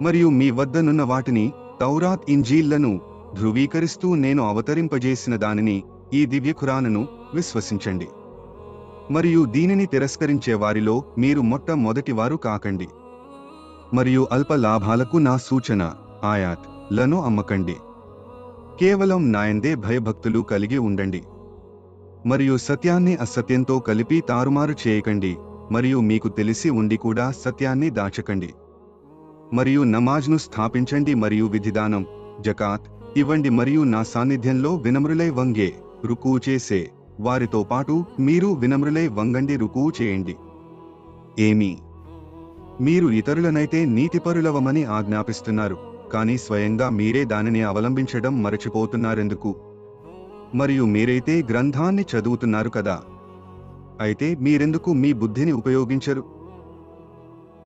మరియు మీ వద్దనున్న వాటిని, తౌరాత్ ఇంజీల్లను ధృవీకరిస్తూ నేను అవతరింపజేసిన దానిని, ఈ దివ్య ఖురానును విశ్వసించండి. మరియు దీనిని తిరస్కరించే వారిలో మీరు మొట్టమొదటివారు కాకండి. మరియు అల్ప లాభాలకు నా సూచన, ఆయాత్ లను అమ్మకండి. కేవలం నాయందే భయభక్తులు కలిగి ఉండండి. మరియు సత్యాన్ని అసత్యంతో కలిపి తారుమారు చేయకండి, మరియు మీకు తెలిసి ఉండి కూడా సత్యాన్ని దాచకండి. మరియు నమాజ్ను స్థాపించండి మరియు విధిదానం, జకాత్ ఇవ్వండి మరియు నా సాన్నిధ్యంలో వినమ్రులై వంగే, రుకూ చేసే వారితో పాటు మీరు వినమ్రులై వంగండి, రుకూ చేయండి. ఏమి మీరు ఇతరులనైతే నీతిపరులవమని ఆజ్ఞాపిస్తున్నారు, కానీ స్వయంగా మీరే దానిని అవలంబించడం మరచిపోతున్నారెందుకు? మరియు మీరైతే గ్రంథాన్ని చదువుతున్నారు కదా, అయితే మీరెందుకు మీ బుద్ధిని ఉపయోగించరు?